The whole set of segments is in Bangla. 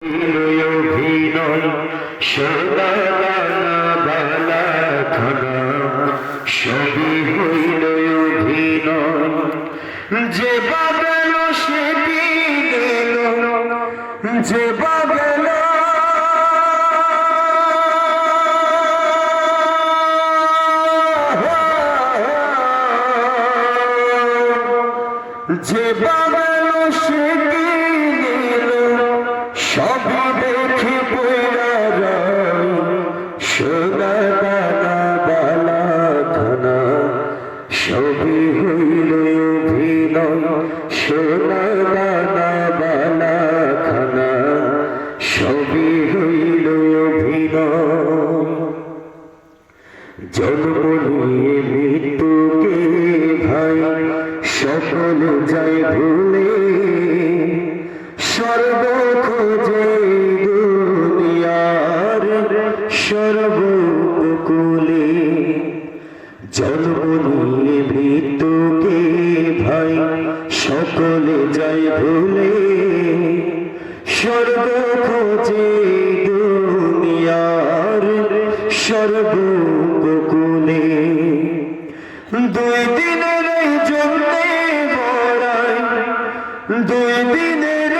অভিনয় সোনা দানা বালা খানা সবই হইল অভিনয়। যে বাগল সে দিল, যে বাগল যে বাগল সে দিল সবই দেখি বইরা রয়। সোনা দানা বালা খানা সবই হইল অভিনয়। সোনা দানা বালা খানা সবই হইল অভিনয়। জন্ম নিয়ে মৃত্যুকে ভাই সকল যায় ভুলে, স্বর্গ খোঁজে দুনিয়ার সর্বকুলে। জন্ম নিয়ে মৃত্যুকে ভাই সকলে যায় ভুলে, স্বর্গ খোঁজে দুনিয়ার সর্বকুলে। দুই দিনের জন্যে বড়াই, দুই দিনের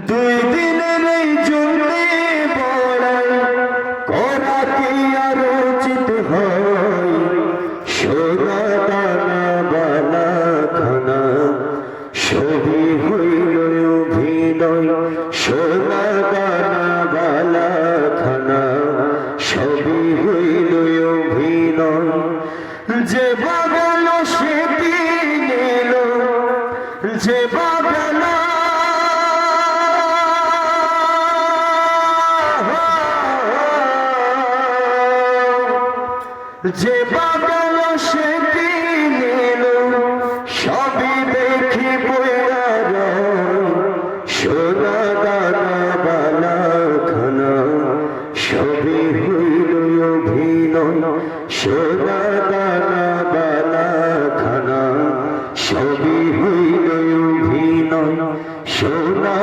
দুই দিনের জন্যে বড়াই করা কি আর উচিত হয়। সোনা দানা বালা খানা সবই হইল অভিনয়। সোনা দানা বালা খানা সবই হইল অভিনয়। যে বাগল সে দিল, যে বাগল যে বাগল সে দিল সবই দেখি বইরা রয়। সোনা দানা বালা খানা সবই হইল অভিনয়। সোনা দানা বালা খানা সবই হইল অভিনয়। সোনা